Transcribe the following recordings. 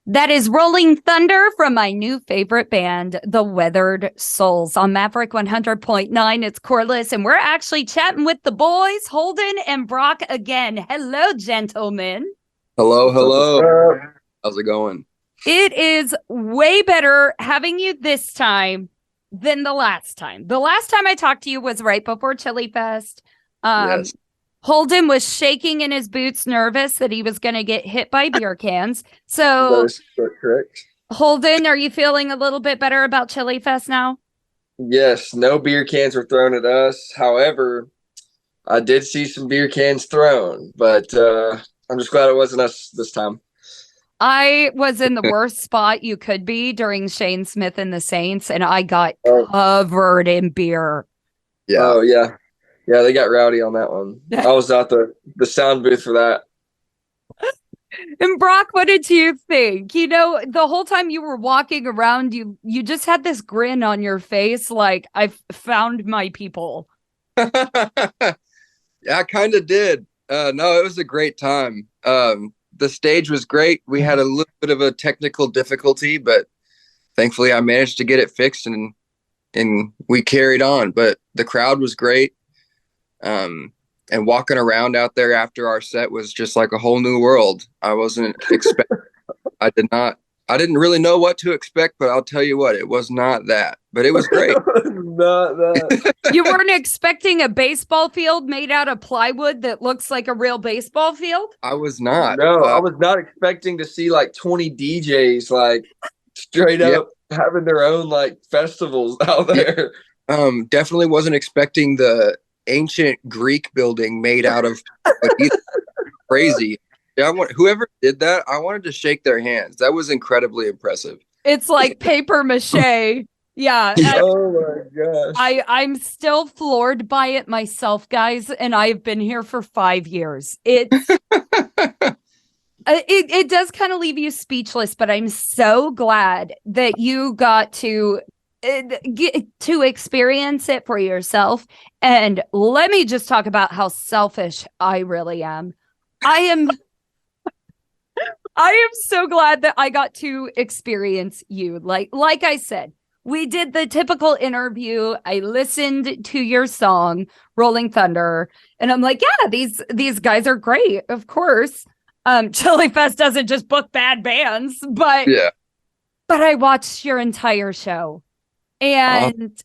That is Rolling Thunder from my new favorite band, The Weathered Souls, on Maverick 100.9. It's Corliss, and we're actually chatting with the boys, Holden and Brock again. Hello, gentlemen. Hello, hello. How's it going? It is way better having you this time than the last time. The last time I talked to you was right before Chilifest. Yes. Holden was shaking in his boots, nervous that he was going to get hit by beer cans. That So, is correct. Holden, are you feeling a little bit better about Chilifest now? Yes, no beer cans were thrown at us. However, I did see some beer cans thrown, but I'm just glad it wasn't us this time. I was in the worst spot you could be during Shane Smith and the Saints, and I got Oh, covered in beer. yeah. Oh, yeah. Yeah, they got rowdy on that one. I was out the sound booth for that. And Brock, what did you think? You know, the whole time you were walking around, you just had this grin on your face, like I've found my people. Yeah, I kind of did. No, it was a great time. The stage was great. We had a little bit of a technical difficulty, but thankfully I managed to get it fixed and we carried on. But the crowd was great. And walking around out there after our set was just like a whole new world. I wasn't expecting. I didn't really know what to expect, but I'll tell you what, it was not that. But it was great. Not that. You weren't expecting a baseball field made out of plywood that looks like a real baseball field? I was not. No, I was not expecting to see like 20 DJs like straight up having their own like festivals out there. Definitely wasn't expecting the ancient Greek building made out of crazy. Yeah, whoever did that, I wanted to shake their hands. That was incredibly impressive. It's like paper mache. Yeah. Oh my gosh. I'm still floored by it myself, guys, and I've been here for 5 years. It does kind of leave you speechless, but I'm so glad that you got to get to experience it for yourself. And let me just talk about how selfish I really am. I am so glad that I got to experience you. Like I said, we did the typical interview. I listened to your song, Rolling Thunder, and I'm like, yeah, these guys are great, of course. Chilifest doesn't just book bad bands, but I watched your entire show. And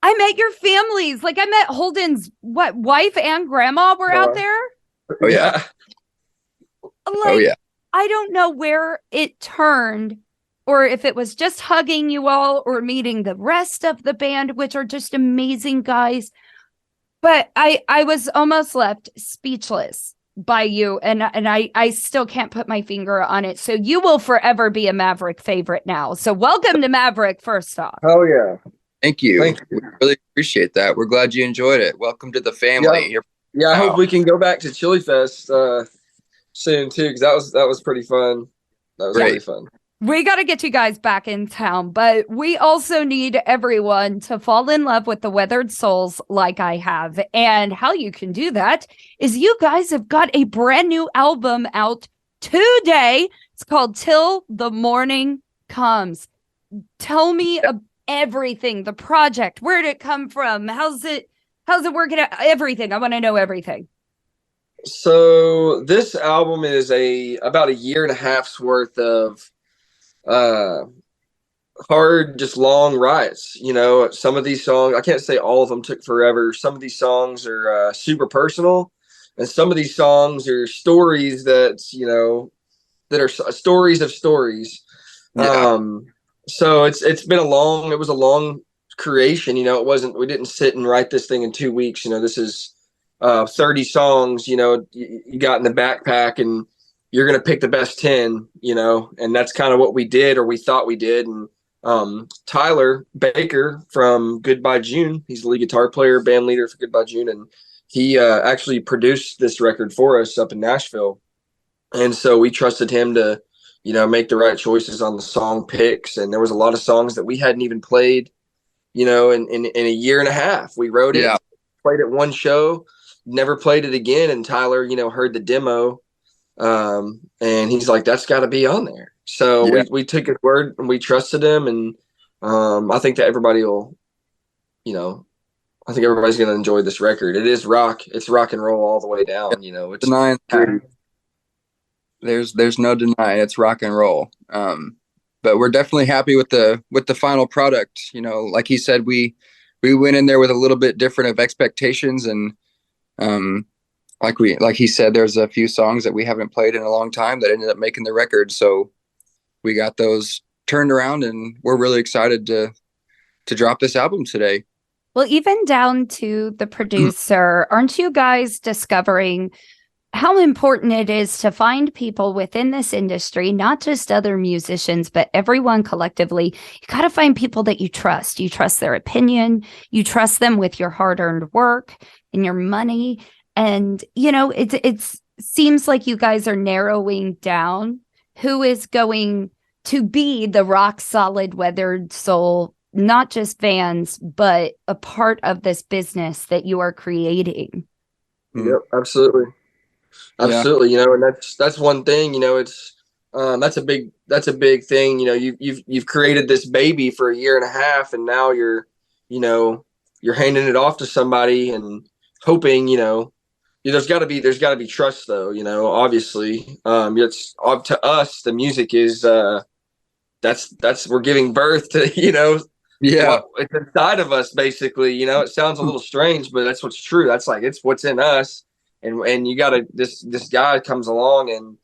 I met your families. Like I met Holden's wife and grandma were out there. Oh yeah. I don't know where it turned or if it was just hugging you all or meeting the rest of the band, which are just amazing guys. But I was almost left speechless by you. And I still can't put my finger on it. So you will forever be a Maverick favorite now. So welcome to Maverick, first off. Oh yeah. Thank you. We really appreciate that. We're glad you enjoyed it. Welcome to the family. Yeah, I hope we can go back to Chilifest soon too, because that was pretty fun. That was really fun. We got to get you guys back in town, but we also need everyone to fall in love with the Weathered Souls like I have. And how you can do that is you guys have got a brand new album out today. It's called Till the Morning Comes. Tell me everything, the project, where did it come from? How's it working out? Everything. I want to know everything. So this album is about a year and a half's worth of hard, just long writes. You know, some of these songs, I can't say all of them took forever. Some of these songs are super personal, and some of these songs are stories that are stories of stories. So it was a long creation. We didn't sit and write this thing in 2 weeks. This is 30 songs, you got in the backpack, and you're going to pick the best 10, and that's kind of what we did, or we thought we did. And Tyler Baker from Goodbye June, he's the lead guitar player, band leader for Goodbye June, and he actually produced this record for us up in Nashville. And so we trusted him to, make the right choices on the song picks. And there was a lot of songs that we hadn't even played, in a year and a half. We wrote it, played it one show, never played it again. And Tyler, heard the demo, and he's like, that's got to be on there. So Yeah. we took his word and we trusted him, and I think that everybody will, you know, I think everybody's going to enjoy this record. It is rock. It's rock and roll all the way down. You know, it's Denying gritty. there's no denying it's rock and roll. But we're definitely happy with the final product. You know, like he said, we went in there with a little bit different of expectations, and like he said, there's a few songs that we haven't played in a long time that ended up making the record. So we got those turned around, and we're really excited to drop this album today. Well, even down to the producer, aren't you guys discovering how important it is to find people within this industry, not just other musicians, but everyone collectively? You got to find people that you trust. You trust their opinion. You trust them with your hard-earned work and your money. And, you know, it seems like you guys are narrowing down who is going to be the rock solid, weathered soul, not just fans, but a part of this business that you are creating. Yep, absolutely. Absolutely. You know, and that's one thing, you know, it's that's a big thing. You know, you've created this baby for a year and a half, and now you're handing it off to somebody and hoping, you know, there's got to be trust, though. You know, obviously, it's up to us. The music is that's we're giving birth to, you know, it's inside of us, basically. You know, it sounds a little strange, but that's what's true. That's like it's what's in us, and you gotta this guy comes along, and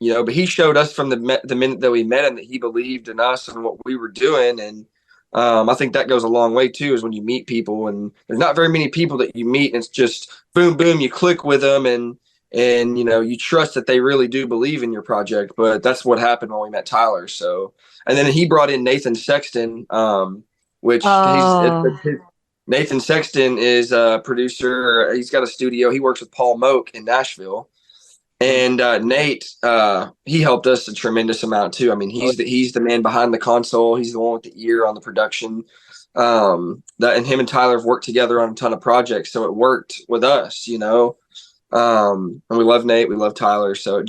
you know, but he showed us from the minute that we met him that he believed in us and what we were doing, and I think that goes a long way too, is when you meet people, and there's not very many people that you meet and it's just boom, boom, you click with them, and you know, you trust that they really do believe in your project. But that's what happened when we met Tyler. So, and then he brought in Nathan Sexton, which Nathan Sexton is a producer. He's got a studio. He works with Paul Moak in Nashville. And Nate, he helped us a tremendous amount too. I mean, he's the man behind the console. He's the one with the ear on the production. And him and Tyler have worked together on a ton of projects, so it worked with us, you know. And we love Nate, we love Tyler, so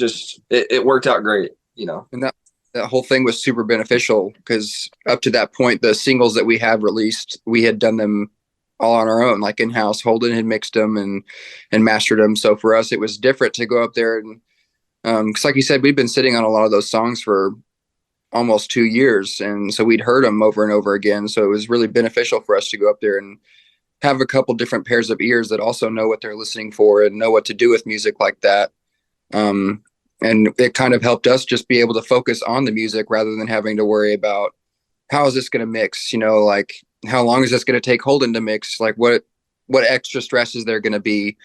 it worked out great, you know. And that whole thing was super beneficial because up to that point, the singles that we have released, we had done them all on our own, like in-house. Holden had mixed them and mastered them. So for us, it was different to go up there and because like you said, we've been sitting on a lot of those songs for almost 2 years, and so we'd heard them over and over again. So it was really beneficial for us to go up there and have a couple different pairs of ears that also know what they're listening for and know what to do with music like that. And it kind of helped us just be able to focus on the music rather than having to worry about how is this going to mix, you know, like how long is this going to take Holden to mix? Like what extra stress is there going to be?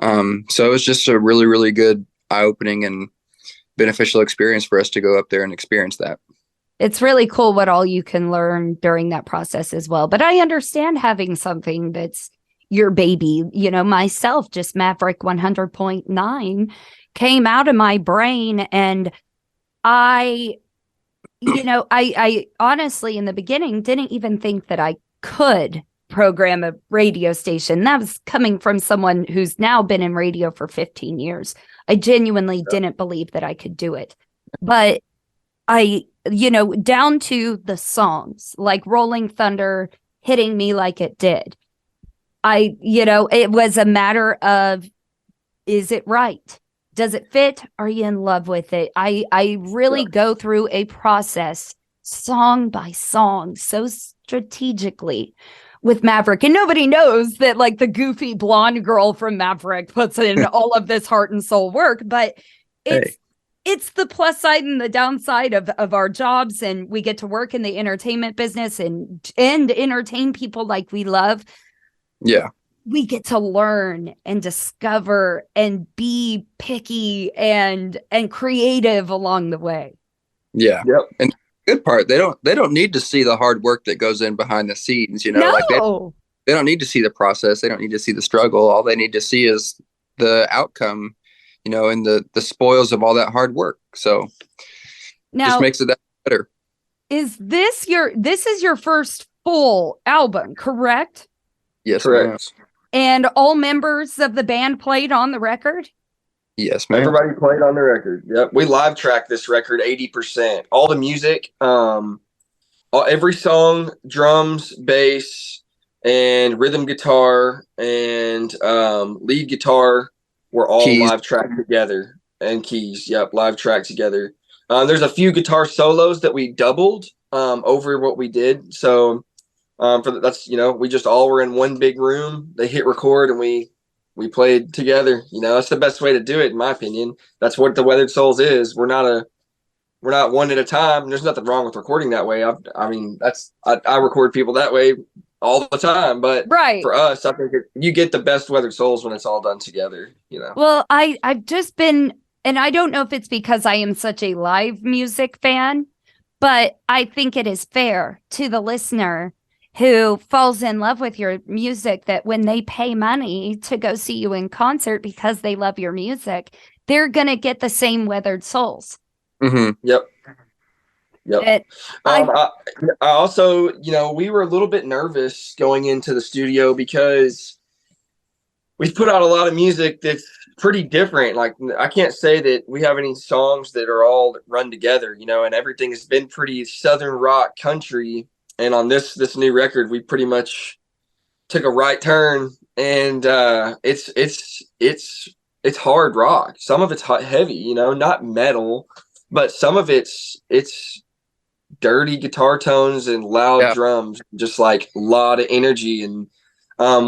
So it was just a really, really good eye-opening and beneficial experience for us to go up there and experience that. It's really cool what all you can learn during that process as well. But I understand having something that's your baby. You know, myself, just Maverick 100.9 came out of my brain. And I honestly, in the beginning, didn't even think that I could program a radio station. That was coming from someone who's now been in radio for 15 years. I genuinely didn't believe that I could do it. But down to the songs, like Rolling Thunder hitting me like it did. It was a matter of, is it right? Does it fit? Are you in love with it? I really go through a process song by song so strategically with Maverick. And nobody knows that like the goofy blonde girl from Maverick puts in all of this heart and soul work, but it's the plus side and the downside of our jobs. And we get to work in the entertainment business and entertain people like we love. Yeah. We get to learn and discover and be picky and creative along the way. Yeah. Yep. And the good part, they don't need to see the hard work that goes in behind the scenes, you know, no. Like they don't need to see the process. They don't need to see the struggle. All they need to see is the outcome, you know, and the spoils of all that hard work. So now, just makes it that better. Is this is your first full album, correct? Yes, correct. And all members of the band played on the record? Yes, man. Everybody played on the record. Yep. We live tracked this record 80%. All the music, every song, drums, bass, and rhythm guitar and lead guitar were all Keys. live tracked together, and keys. Yep, live tracked together. There's a few guitar solos that we doubled over what we did. So that's we just all were in one big room. They hit record and we played together. That's the best way to do it, in my opinion. That's what the Weathered Souls is. We're not one at a time. There's nothing wrong with recording that way. I record people that way all the time, but Right. for us, I think you get the best Weathered Souls when it's all done together. Well, I've just been, and I don't know if it's because I am such a live music fan, but I think it is fair to the listener who falls in love with your music that when they pay money to go see you in concert because they love your music, they're going to get the same Weathered Souls. Mm-hmm. Yep. I also, we were a little bit nervous going into the studio because we've put out a lot of music that's pretty different. Like, I can't say that we have any songs that are all run together, and everything has been pretty Southern rock country. And on this new record, we pretty much took a right turn, and it's hard rock. Some of it's heavy, not metal, but some of it's dirty guitar tones and loud drums, just like a lot of energy. And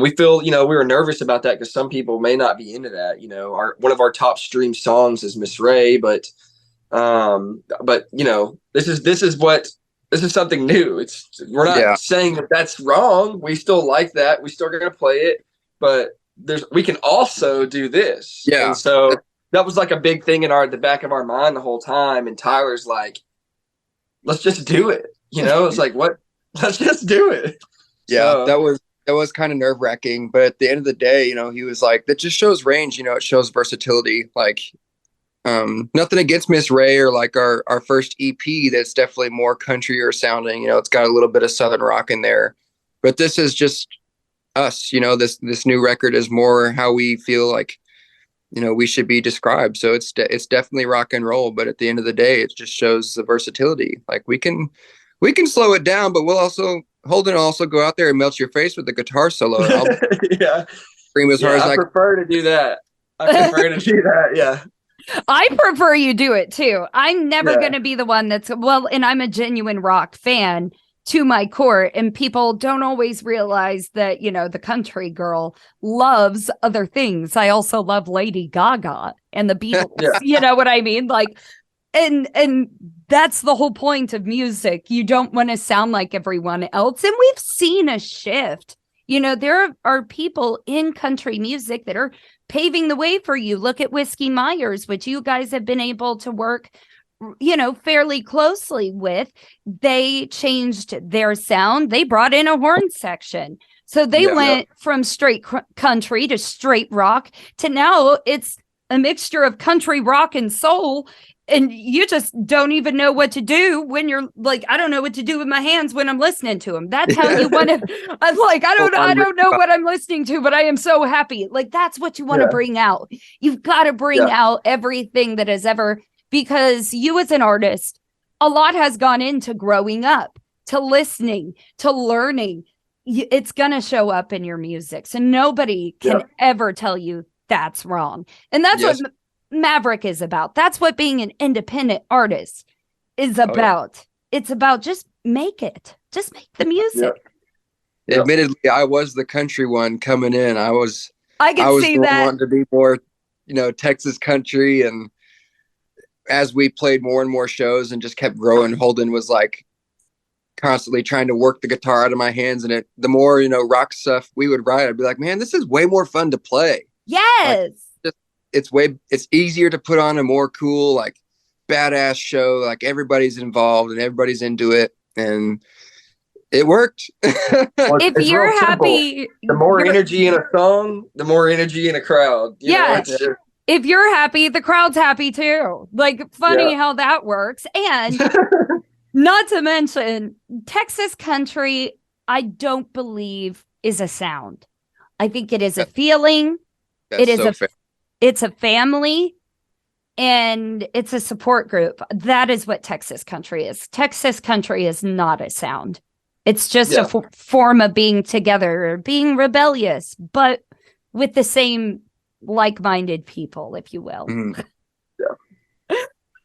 we feel, we were nervous about that because some people may not be into that. One of our top streamed songs is Miss Ray, but this is something new. We're not saying that that's wrong. We still like that. We still gonna play it, but we can also do this. Yeah. And so that was like a big thing in the back of our mind the whole time. And Tyler's like, let's just do it. It's like, what? Let's just do it. Yeah, so, that was kind of nerve wracking, but at the end of the day, he was like, that just shows range. It shows versatility. Like, nothing against Miss Ray or like our first EP that's definitely more countryer sounding. It's got a little bit of Southern rock in there, but this is just us. This new record is more how we feel like we should be described. So it's definitely rock and roll, but at the end of the day, it just shows the versatility. Like we can slow it down, but we'll also go out there and melt your face with the guitar solo. And I'll scream as hard as I prefer to do that. I prefer to do that. Yeah. I prefer you do it too. I'm never going to be the one and I'm a genuine rock fan to my core, and people don't always realize that, the country girl loves other things. I also love Lady Gaga and the Beatles. You know what I mean? Like, and that's the whole point of music. You don't want to sound like everyone else. And we've seen a shift. There are people in country music that are paving the way for you. Look at Whiskey Myers, which you guys have been able to work, fairly closely with. They changed their sound. They brought in a horn section. So they went from straight country to straight rock to now it's a mixture of country rock and soul. And you just don't even know what to do when you're like, I don't know what to do with my hands when I'm listening to them. That's how you want to. I'm like, I don't know what I'm listening to, but I am so happy. Like, that's what you want to bring out. You've got to bring out everything that has ever, because you as an artist, a lot has gone into growing up, to listening, to learning. It's going to show up in your music. So nobody can ever tell you that's wrong. And that's what Maverick is about. That's what being an independent artist is about. It's about just make the music. Admittedly, I was the country one coming in. I was see that wanting to be more, Texas country. And as we played more and more shows and just kept growing, Holden was like constantly trying to work the guitar out of my hands. And the more, rock stuff we would write, I'd be like, man, this is way more fun to play. Yes. Like, it's easier to put on a more cool, like badass show. Like everybody's involved and everybody's into it, and it worked. If you're happy, the more energy in a song, the more energy in a crowd. If you're happy, the crowd's happy too. Like, funny how that works. And not to mention, Texas country, I don't believe is a sound. I think it is a feeling. It's a family. and it's a support group. That is what Texas country is. Texas country is not a sound. It's just a form of being together, being rebellious, but with the same like-minded people, if you will. Mhm.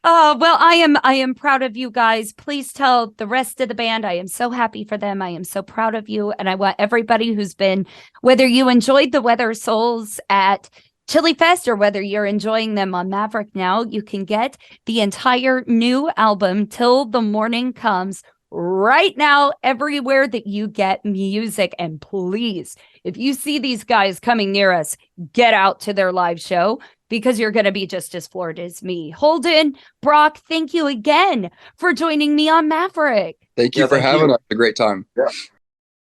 Well, I am proud of you guys. Please tell the rest of the band I am so happy for them. I am so proud of you. And I want everybody who's been, whether you enjoyed the Weather Souls at Chilifest or whether you're enjoying them on Maverick now, you can get the entire new album, Till the Morning Comes, right now, everywhere that you get music. And please, if you see these guys coming near us, get out to their live show, because you're going to be just as floored as me. Holden, Brock, thank you again for joining me on Maverick. Thank you for having us. A great time. Yeah.